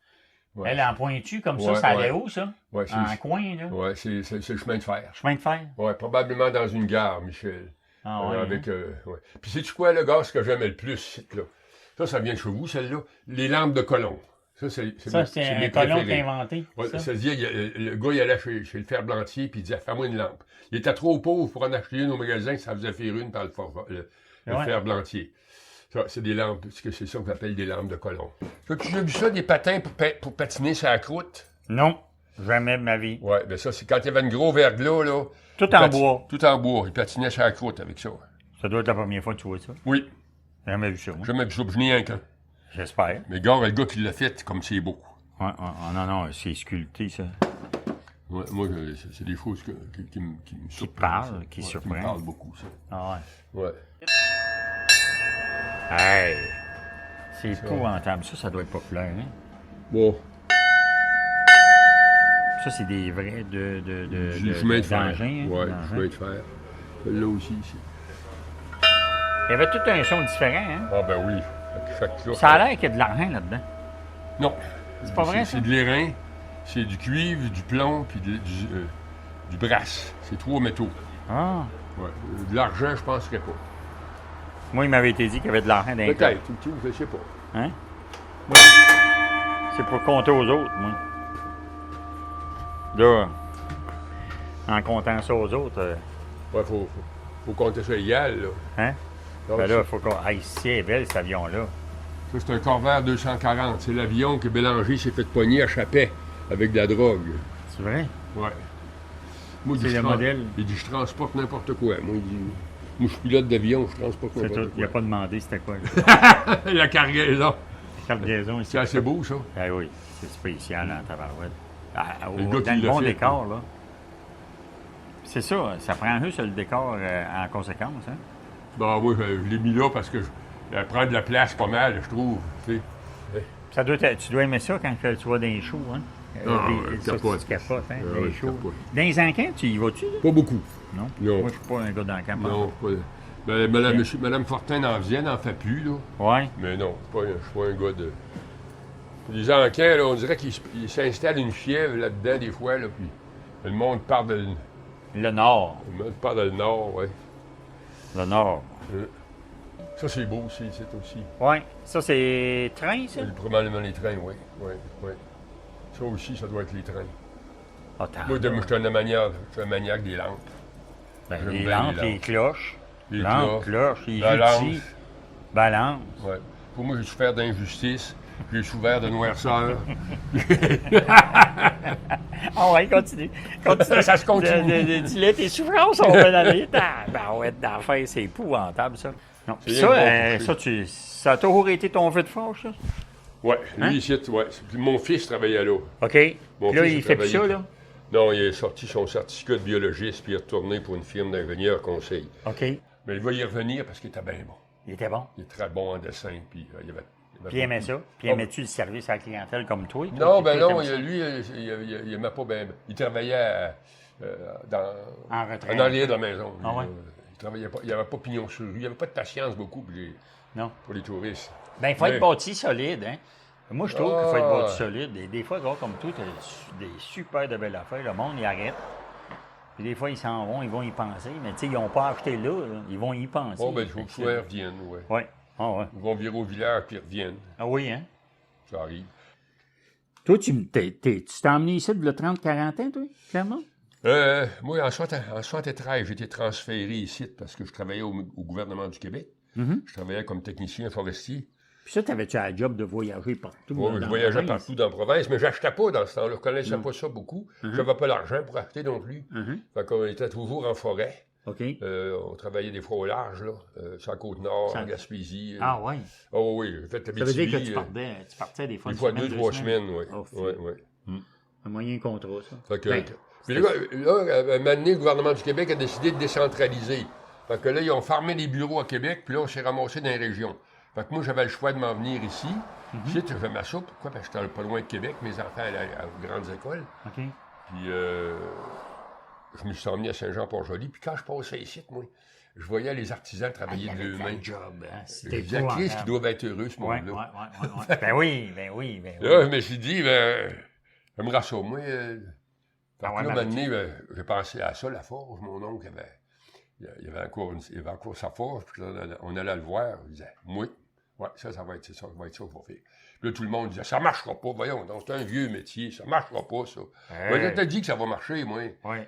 Ouais. Elle en pointu comme ça, Ouais, ça allait ouais. où, ça? Ouais, c'est En coin, là? ouais, c'est le chemin de fer. Chemin de fer? Ouais, probablement dans une gare, Michel. Ah ouais. Avec, ouais. Puis sais-tu quoi, le gaz que j'aimais le plus, c'est là. Ça vient de chez vous, celle-là. Les lampes de colon. Ça, c'est un mes colon qui préférés. a inventé. Ouais, ça? ça veut dire, le gars, il allait chez le fer-blantier, puis il disait, fais-moi une lampe. Il était trop pauvre pour en acheter une au magasin, ça faisait faire une par le Ouais. fer-blantier. Ça, c'est des lampes, c'est ça qu'on appelle des lampes de colon. Ça, tu as vu ça, des patins pour patiner sur la croûte? Non, jamais de ma vie. Ouais, ben ça, c'est quand il y avait une grosse verglas, là. Tout il en bois. Tout en bois. Il patinait sur la croûte avec ça. Ça doit être la première fois que tu vois ça. Oui, J'ai jamais vu ça, moi. j'ai jamais vu ça, je n'ai un qu'un. J'espère. Mais gars, le gars qui l'a fait, comme c'est beau. Ouais, non, c'est sculpté, ça. Ouais, moi, c'est des choses qui me surprennent. parlent, ça. qui Ouais, surprennent. me parlent beaucoup, ça. Ah ouais. Ouais. Hey! C'est épouvantable. Ça doit être populaire, hein? Bon, Ça, c'est des vrais du chemin de fer. d'engins, hein, Ouais, du d'engins. chemin de fer. Là aussi, ici. Il y avait tout un son différent, hein? Ah, ben oui. Chaque cloche. Ça a l'air qu'il y a de l'argent là-dedans. Non. C'est pas vrai, ça? C'est de l'airain, c'est du cuivre, du plomb, puis du brass. C'est 3 métaux. Ah! Ouais. De l'argent, je penserais pas. Moi, il m'avait été dit qu'il y avait de l'argent dans les Peut-être, tout, je sais pas. Hein? Moi, c'est pour compter aux autres, moi. Là, en comptant ça aux autres, Ouais, faut compter ça égal, là. hein? Donc, Ben là, il faut qu'on. Hey, si elle est belle, cet avion-là. ça, c'est un Corvair 240. C'est l'avion que Bélanger s'est fait pogner à Chapet avec de la drogue. C'est vrai? Ouais. Moi, il C'est dit, le modèle. Il dit, je transporte n'importe quoi. Moi, il dit, moi, je suis pilote d'avion, je transporte C'est n'importe tout. Il n'a quoi. pas demandé c'était quoi, là. La cargaison. Cargaison ici. C'est assez beau, ça. Ah oui, c'est spécial en tabarouette. Le gars Dans qui le l'a bon fait, décor, là. C'est ça prend juste le décor en conséquence, hein? Bon, moi, je l'ai mis là parce que elle prend de la place pas mal, je trouve. Tu sais. Tu dois aimer ça quand tu vas dans les shows, hein? Ça, capote. tu capotes, hein? Ah les ouais, shows. capote. Dans les encans, tu y vas-tu, là? Pas beaucoup. Non? Non. Moi, je suis pas un gars d'encan. Non, pas. Ben, Madame Fortin n'en fait plus, là. Ouais. Mais non, je suis pas un gars de. Les encans, là, on dirait qu'il s'installe une fièvre là-dedans, des fois, là, puis le monde part de Le Nord. le nord, ouais. Le Nord. Ça, c'est beau aussi, c'est aussi. Ouais. Ça, c'est train, ça? Probablement les trains, oui. Oui. Ça aussi, ça doit être les trains. Ah, t'as. Moi, je suis un maniaque des lampes. Ben, j'aime les bien lampes, les les cloches. Les Lampes, cloches, les balance. outils. Balance. Ouais. Pour moi, j'ai souffert d'injustice, j'ai souffert de noirceur. Ah ouais, continue. Ça se continue. Dis-le, tes souffrances, on va aller. Ben ouais, d'enfer, c'est épouvantable, ça. Non. Puis ça a toujours été ton vœu de force, ça? Oui, lui, ici, ouais. Puis mon fils travaillait là. OK. Mon là, il fait plus ça, là? Non, il a sorti son certificat de biologiste, puis il est retourné pour une firme d'ingénieur conseil. OK. Mais il va y revenir parce qu'il était bien bon. Il était bon? Il est très bon en dessin, puis il avait puis il aimait ça? Puis aimais-tu le service à la clientèle comme toi? Non, ben non, lui, il n'aimait pas bien. Il travaillait en arrière de la maison. Ah ouais? Il travaillait pas, il n'avait pas pignon sur lui. Il n'avait pas de patience beaucoup pour les touristes. Ben il faut être bâti solide, hein? Moi, je trouve qu'il faut être bâti solide. Et des fois, gars comme toi, tu as des super de belles affaires. Le monde, il arrête. Puis des fois, ils s'en vont, ils vont y penser. Mais tu sais, ils n'ont pas acheté là, ils vont y penser. Bon, ben, il faut que ils reviennent, oui. Oui. Ah, ouais. Ils vont virer au village, puis ils reviennent. Ah oui, hein? Ça arrive. Toi, tu t'es emmené ici de 30-40 ans, toi, clairement? Moi, en 73, j'ai été transféré ici parce que je travaillais au gouvernement du Québec. Mm-hmm. Je travaillais comme technicien forestier. Puis ça, t'avais-tu la job de voyager partout? Oui, je voyageais partout dans la province, mais j'achetais pas dans ce temps-là. Je ne connaissais pas ça beaucoup. Je n'avais pas l'argent pour acheter non plus. Fait qu'on était toujours en forêt. OK. On travaillait des fois au large, là, sur la Côte-Nord, en Gaspésie. Ah oui? Oh oui, j'ai fait la Ça veut dire que tu partais des fois une fois 2-3 semaines, oui. Un moyen contrat, ça. Fait que, puis là, un moment donné, le gouvernement du Québec a décidé de décentraliser. Fait que là, ils ont fermé les bureaux à Québec, puis là, on s'est ramassé dans les régions. Fait que moi, j'avais le choix de m'en venir ici. Ici, j'aimais ça. Pourquoi? Parce que j'étais pas loin de Québec. Mes enfants allaient aux grandes écoles. OK. Puis, je me suis emmené à Saint-Jean-Port-Joli. Puis quand je passais ici, moi, je voyais les artisans travailler de deux mains. Job, hein? C'était Chris qui doivent être heureux, ce monde-là. Oui. Ben oui. Là, je me suis dit, j'aimerais ça. Moi, là, maintenant, j'ai pensé à ça, la forge. Mon oncle il avait encore sa forge. Puis on allait le voir. Il disait, moi, ça va être ça qu'il va faire. Puis là, tout le monde disait, ça marchera pas, voyons, donc c'est un vieux métier, ça marchera pas, ça. Moi, je t'ai dit que ça va marcher, moi.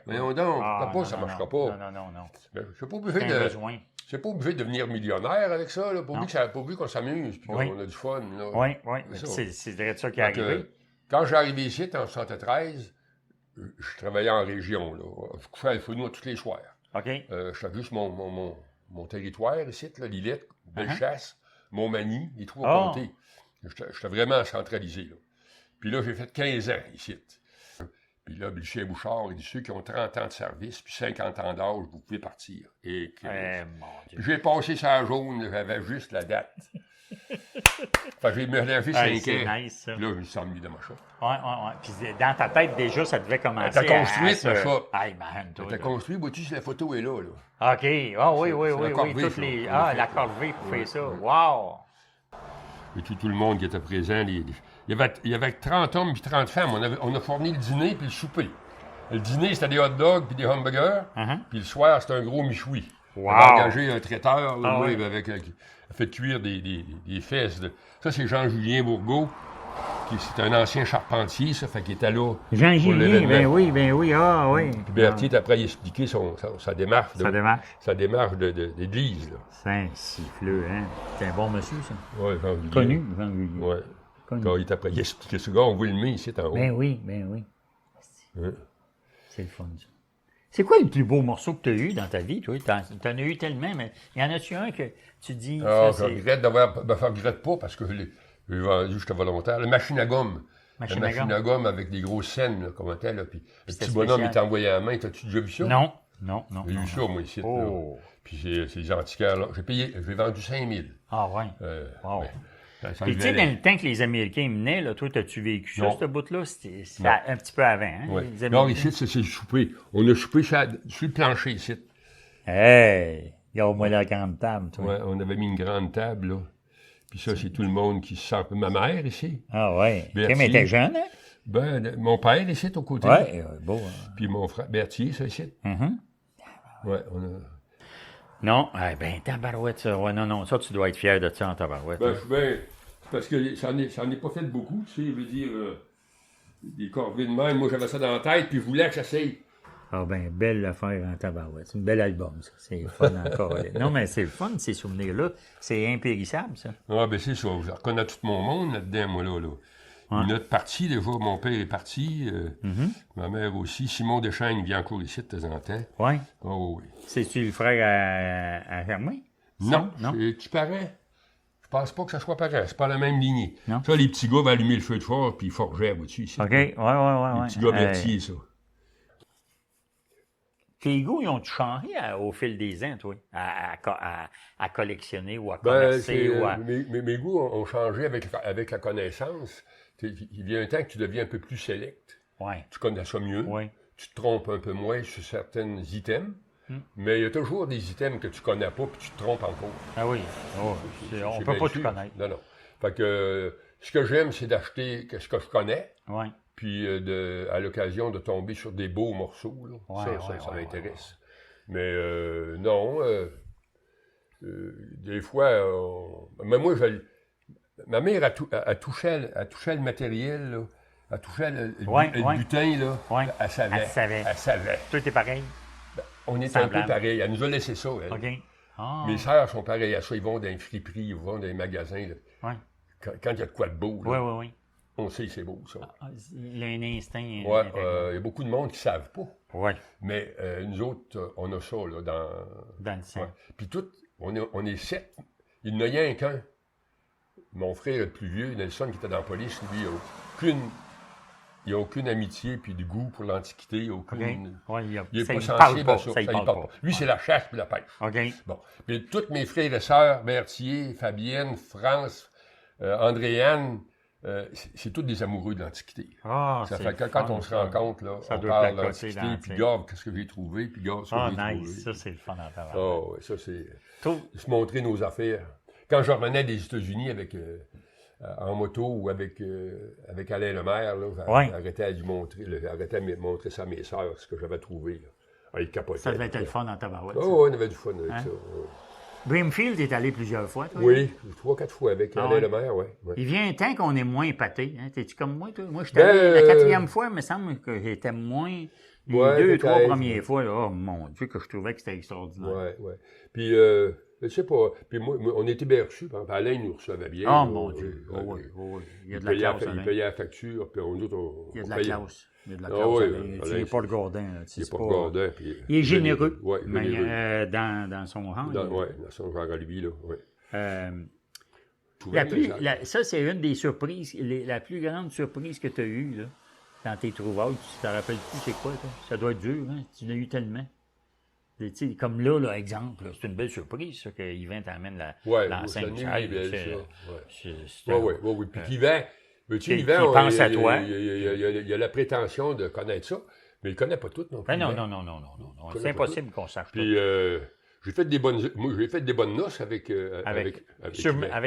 Voyons donc, pourquoi ça marchera pas? Non. C'est pas obligé de devenir millionnaire avec ça, là, pourvu qu'on s'amuse, puis qu'on a du fun. Là. Oui. C'est direct ça qui est arrivé. Quand j'ai arrivé ici, en 1973, je travaillais en région, là. Je couchais à le fenouil tous les soirs. OK. J'avais juste mon territoire ici, là, Lillette, Bellechasse, Montmagny, les trois comtés. J'étais vraiment centralisé, là. Puis là, j'ai fait 15 ans ici. Puis là, Lucien Bouchard, il dit ceux qui ont 30 ans de service, puis 50 ans d'âge, vous pouvez partir. Et j'ai passé ça à jaune, j'avais juste la date. Fait que j'ai mélangé 5 ans. C'est nice, ça. Puis là, je me suis ennuyé de ma shop. Oui. Puis dans ta tête, déjà, ça devait commencer t'as construit ma shop. T'as construit, vois-tu, la photo est là. OK. Oui. Toutes les... la corvée pour faire ça. Wow! Et tout le monde qui était présent, il y avait 30 hommes puis 30 femmes. On a fourni le dîner puis le souper. Le dîner, c'était des hot dogs puis des hamburgers. Puis le soir, c'était un gros michoui. Wow! On a engagé un traiteur, là, avec a fait cuire des fesses. Ça, c'est Jean-Julien Bourgault, qui c'est un ancien charpentier, ça, fait qu'il était là. Jean-Julien, ben oui. Puis Berthier, après, il a expliqué sa démarche. Sa démarche d'église, là. Saint-Siffleux, hein? C'est un bon monsieur, ça. Oui, Jean-Julien. Connu, Jean-Julien. Oui. Quand il a expliqué ce gars, on voit le mien ici, en haut. Ben oui. C'est le fun, ça. C'est quoi le plus beau morceau que tu as eu dans ta vie, toi? T'en as eu tellement, mais y en a-tu un que tu dis... Je regrette je regrette pas parce que je l'ai vendu, j'étais volontaire. La machine à gomme. La machine à gomme avec des grosses scènes, là, comme tel, là. Puis le petit bonhomme, il t'envoyait à la main. T'as-tu déjà vu ça? Non. J'ai vu ça, moi, ici. Oh. Puis c'est les antiquaires, là. J'ai vendu 5 000. Ah, ouais. Wow. Puis tu sais, dans le temps que les Américains venaient, là, toi, t'as-tu vécu ça, ce bout-là? C'était un petit peu avant, hein? Ouais. Non, ici, c'est le souper. On a soupé sur le plancher, ici. Hey! Il y a au moins la grande table, toi. Oui, on avait mis une grande table, là. Puis ça, c'est tout le monde qui se sent. Ma mère, ici. Ah, ouais. Mais elle était jeune, hein? Mon père, ici, au côté. Oui, beau. Hein? Puis mon frère, Berthier, ça, ici. Ouais, on a... Non, tabarouette, ça. Ouais, non, ça, tu dois être fier de ça en tabarouette. Je suis bien... Parce que ça n'en est pas fait beaucoup, tu sais, je veux dire, des corvées de même. Moi, j'avais ça dans la tête, puis je voulais que j'essaye. Ah ben, belle affaire en tabarouette. C'est un bel album, ça. C'est le fun encore. Non, mais c'est le fun, ces souvenirs-là. C'est impérissable, ça. Ah, ben c'est ça. Je reconnais tout mon monde là-dedans, moi, là. Ouais. Notre parti, déjà, mon père est parti. Ma mère aussi. Simon Deschênes vient encore ici de temps en temps. Oui. Oh, oui. C'est-tu le frère à Germain? Non. Tu parais? Je pense pas que ça soit pareil. C'est pas la même lignée. Non. Ça, les petits gars vont allumer le feu de forge puis ils forgeaient, vois-tu, ici. OK, ouais. Les petits gars Berthier, ça. Tes goûts, ils ont changé au fil des ans, toi, à collectionner ou à commercer? Mes goûts ont changé avec la connaissance. Il vient un temps que tu deviens un peu plus select. Ouais. Tu connais ça mieux. Ouais. Tu te trompes un peu moins sur certains items. Mais il y a toujours des items que tu connais pas puis tu te trompes encore. Ah oui. On peut pas tout connaître. Non. Fait que ce que j'aime, c'est d'acheter ce que je connais. Ouais. Puis à l'occasion de tomber sur des beaux morceaux. Là. Ça m'intéresse. Mais non. Des fois, mais moi, ma mère a touché le matériel, là. Elle touchait le butin, là. Ouais. Elle savait. Toi, t'es pareil? On est un peu pareil. Elle nous a laissé ça, elle. OK. Ah. Mes sœurs sont pareilles à ça. Ils vont dans les friperies, ils vont dans les magasins. Là. Ouais. Quand il y a de quoi de beau, là, oui. On sait que c'est beau, ça. Il y a un instinct. Oui, il y a beaucoup de monde qui ne savent pas. Oui. Mais nous autres, on a ça, là, dans le sang. Ouais. Puis tout, on est 7. Il n'y en a rien qu'un. Mon frère le plus vieux, Nelson, qui était dans la police, lui, il n'a aucune amitié puis de goût pour l'Antiquité. Il n'est pas sensible à ça. Ça, il parle pas. Lui, c'est la chasse puis la pêche. OK. Bon. Puis tous mes frères et sœurs, Berthier, Fabienne, France, Andréane, c'est tous des amoureux de l'Antiquité. Ça fait que quand on se rencontre, là, on parle d'Antiquité, puis regarde qu'est-ce que j'ai trouvé, puis regarde ce que j'ai trouvé. Ça, c'est le fun à faire. Oui, ça, c'est se montrer nos affaires. Quand je revenais des États-Unis en moto ou avec Alain Lemaire, là, j'arrêtais à lui montrer, montrer ça à mes sœurs, ce que j'avais trouvé. Là. Il capotait. Ça devait être le fun en tabarouette. Oui, on avait du fun avec ça. Brimfield est allé plusieurs fois, toi? Oui, 3-4 fois avec Alain Lemaire, oui. Il vient un temps qu'on est moins épaté. Hein? T'es-tu comme moi, toi? Moi, je suis allé la 4e fois, il me semble que j'étais moins. Les 2-3 premières fois, là, oh mon Dieu, que je trouvais que c'était extraordinaire. Oui. Puis, je sais pas. Puis moi, on était bien reçus. Alain nous recevait bien. Oh mon Dieu. Oui. Il y a de la classe. Il payait la facture, puis nous autres, il y a de la classe. Il y a de la classe. Il n'est pas le Gordin. Il n'est pas le Gordin. Il est généreux. Oui, mais dans son rang. Oui, dans son genre à lui, là. Oui. Ça, c'est une des surprises, la plus grande surprise que tu as eue, là, dans tes trouvailles. Tu te rappelles plus c'est quoi, toi? Ça doit être dur, hein? Tu l'as eu tellement. Comme là, exemple, là, c'est une belle surprise, ça, que Yvan t'amène l'enceinte du Michel. Oui. Puis Yvan, il pense à toi. Il a la prétention de connaître ça, mais il ne connaît pas tout non plus. Non. C'est impossible qu'on sache tout. Puis j'ai fait des bonnes noces avec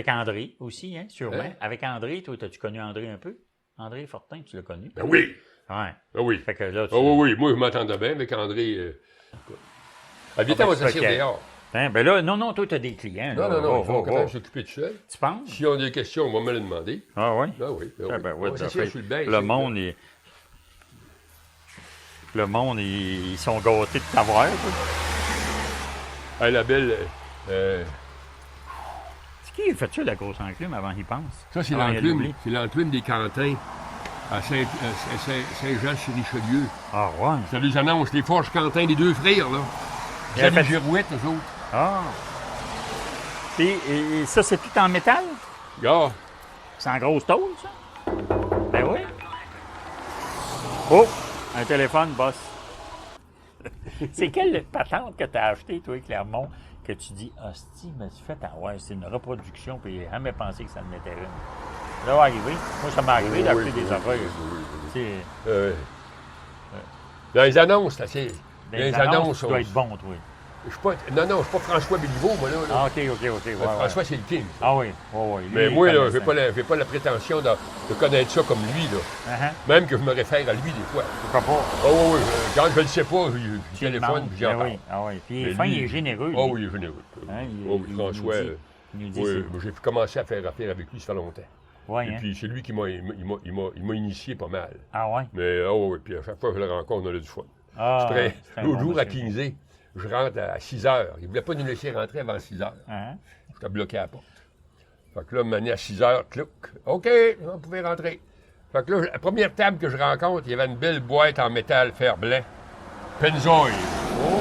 André aussi, hein, sûrement. Hein? Avec André, toi, as-tu connu André un peu? André Fortin, tu l'as connu? Ben oui! Ouais. Ben oui. Fait que là, oui. Moi, je m'entendais bien avec André. Habitant va s'asseoir dehors. Ben là, non, toi, tu as des clients. Non, il faut quand même s'occuper de ça. Tu penses? S'ils ont des questions, on va me les demander. Ah oui? Ah oui. Le monde, ils sont gâtés de t'avoir. La belle... C'est qui a fait ça, la grosse enclume, avant qu'il pense? Ça, c'est l'enclume. C'est l'enclume des Cantins à Saint-Jean-sur-Richelieu. Ah ouais? Ça les annonce, les forges Quentin, les deux frères, là. Xavier Girouette, eux autres. Ah! Et ça, c'est tout en métal? Yeah. C'est en grosse tôle, ça? Ben oui. Oh! Un téléphone, boss. C'est quelle patente que tu as acheté, toi, Clermont, que tu dis, hostie, mais tu fais c'est une reproduction, puis j'ai jamais pensé que ça en était une. Ça va arriver. Moi, ça m'est arrivé d'acheter des affaires. Dans les annonces, c'est assez. Dans les annonces, tu dois être bon, toi. Je suis pas François Béliveau, moi, là. Ah, OK. François, c'est le king. Ah oui. Mais moi, là, j'ai pas la prétention de connaître ça comme lui, là. Même que je me réfère à lui des fois. Pourquoi pas? Oui. Quand je le sais pas, je téléphone puis j'en parle. Ah oui. Puis il est généreux. Ah oui, il est généreux. Oui, François. Oui, j'ai commencé à faire affaire avec lui, ça fait longtemps. Ouais, et puis c'est lui qui m'a initié pas mal. Ah ouais? Mais puis à chaque fois que je le rencontre, on a du fun. L'autre jour, à Kingsley, je rentre à 6 heures. Ils ne voulaient pas nous laisser rentrer avant 6 heures. J'étais bloqué à la porte. Fait que là, m'amener à 6 heures, clouc. OK, on pouvait rentrer. Fait que là, la première table que je rencontre, il y avait une belle boîte en métal fer blanc. Pennzoil.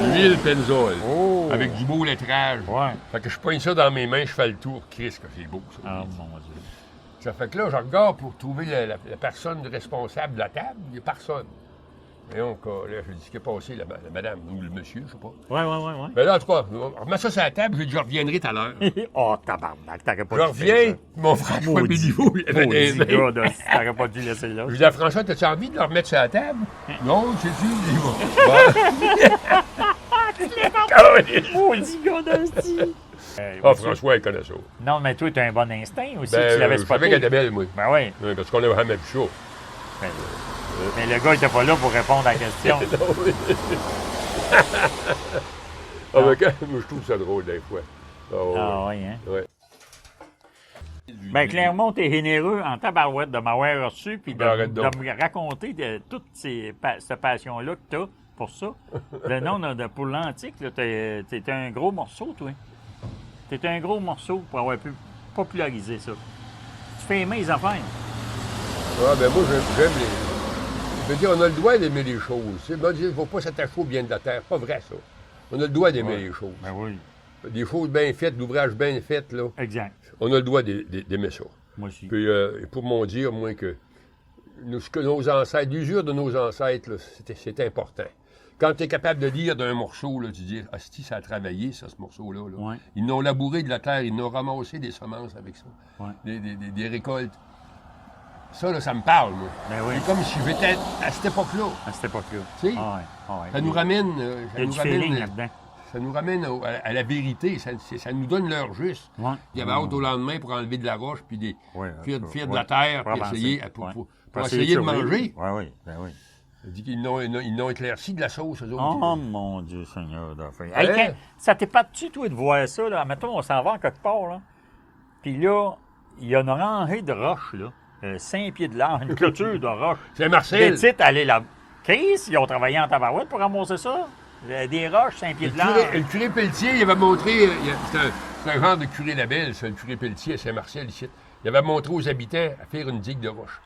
L'huile Pennzoil. Avec du beau lettrage. Ouais. Fait que je poigne ça dans mes mains, je fais le tour. Christ, que c'est beau, ça. Oh, mon Dieu. Ça fait que là, je regarde pour trouver la personne responsable de la table. Il n'y a personne. Et donc, là, je dis, ce qui est passé, la madame ou le monsieur, je sais pas. Ouais. Mais là, en tout cas, on remet ça sur la table, je reviendrai tout à l'heure. Oh, tabarnak, t'aurais pas Je dû faire reviens, mon frère, je vois mes niveaux. Maudit gars, t'aurais pas dû laisser là. Je dis à François, t'as-tu envie de le remettre sur la table? Non, c'est-tu? Maudit gars d'hostie. Ah, François, il connaît ça. Non, mais toi, tu as un bon instinct aussi. Ben, tu l'avais je savais qu'elle était belle, moi. Ben oui. Oui, parce qu'on a jamais vu ça. Mais le gars, il était pas là pour répondre à la question. Moi, je trouve ça drôle, des fois. Oui, hein? Ouais. Ben, Clermont, t'es généreux en tabarouette de m'avoir reçu puis de me raconter toute cette passion-là que t'as pour ça. Le nom pour l'antique, t'es un gros morceau, toi. T'es un gros morceau pour avoir pu populariser ça. Tu fais aimer les affaires. Ah, ben moi, j'aime les... Je veux dire, on a le droit d'aimer les choses. Il ne faut pas s'attacher au bien de la terre. Pas vrai, ça. On a le droit d'aimer les choses. Ben oui. Des choses bien faites, l'ouvrage bien fait, là. Exact. On a le droit d'aimer ça. Moi aussi. Puis, pour m'en dire, moi, que ce que nos ancêtres, l'usure de nos ancêtres, c'est important. Quand tu es capable de lire d'un morceau, là, tu dis, ah, si ça a travaillé, ça, ce morceau-là. Là. Ouais. Ils n'ont labouré de la terre, ils n'ont ramassé des semences avec ça. Ouais. Des récoltes. Ça, là, ça me parle, moi. Ben oui. C'est comme si j'étais à cette époque-là. À cette époque-là. Tu sais? Ça nous ramène. Il y a du feeling là-dedans. Ça nous ramène à la vérité. Ça nous donne l'heure juste. Ouais. Il y avait hâte au lendemain pour enlever de la roche puis faire de la terre pour essayer, pour essayer de manger. Oui. Ben oui. Il dit qu'ils n'ont éclairci de la sauce, eux autres. Oh, mon Dieu Seigneur d'affaires. Hey, ça t'est pas dessus, toi, de voir ça, là? Mettons, on s'en va en quelque part, là. Puis là, il y a une rangée de roches, là. 5 pieds de large, une clôture de roches. C'est Marcel. Des titres, aller là. Chris, ils ont travaillé en tabarouette pour ramasser ça. Des roches, 5 pieds de large. Le curé Pelletier, il avait montré... C'est un genre de curé label, ça, le curé Pelletier à Saint-Marcel, ici. Il avait montré aux habitants à faire une digue de roches.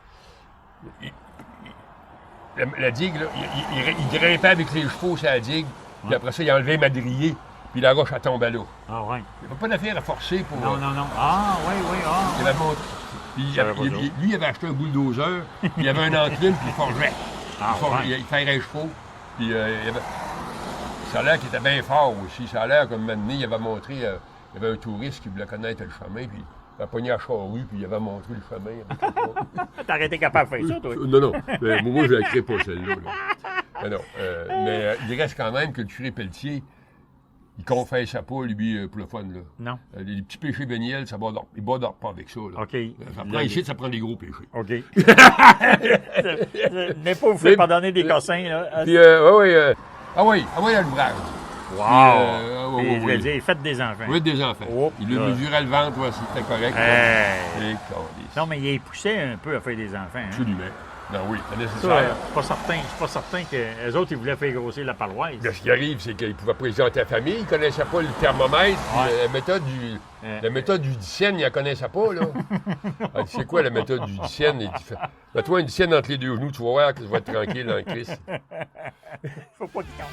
La digue, là, il grimpait avec les chevaux sur la digue, puis après ça, il enlevait les madriers, puis la roche, elle tombait là. Ah, ouais. Il n'y avait pas d'affaire à forcer pour... Non. Ah, oui. Il avait montré... Puis lui, il avait acheté un bulldozer, puis il avait un enclume, puis il forgeait. Il ferait les chevaux, puis ça a l'air qu'il était bien fort aussi. Ça a l'air comme maintenant, il avait montré... il y avait un touriste qui voulait connaître le chemin, puis il a pogné à charrue, puis il avait montré le chemin. T'aurais été capable de faire ça, toi? Non. Moi, je ne la crée pas, celle-là. Là. Mais il reste quand même que le curé Pelletier, il confesse pas, lui, pour le fun. Là. Non. Les petits péchés véniels, il ne badore pas avec ça. Là. OK. Ça prend ici, ça prend des gros péchés. OK. N'est pas vous faites pardonner des cossins, là. Puis, oui, à l'ouvrage. Wow! Je vais dire, faites des enfants. Oui, des enfants. Oh, il lui mesurait le ventre, c'était correct. Non, mais il poussait un peu à faire des enfants. Hein? Absolument. Non, oui, c'est nécessaire. Je suis pas certain que les autres, ils voulaient faire grossir la paroisse. Ce qui arrive, c'est qu'ils pouvaient présenter la famille, ils ne connaissaient pas le thermomètre, la méthode du Dicène, ils ne la connaissaient pas, là. C'est quoi la méthode du Dicène? Mets-toi une Dicène entre les deux genoux, tu vas voir que tu vas être tranquille dans le Christ. Faut pas qu'il tombe.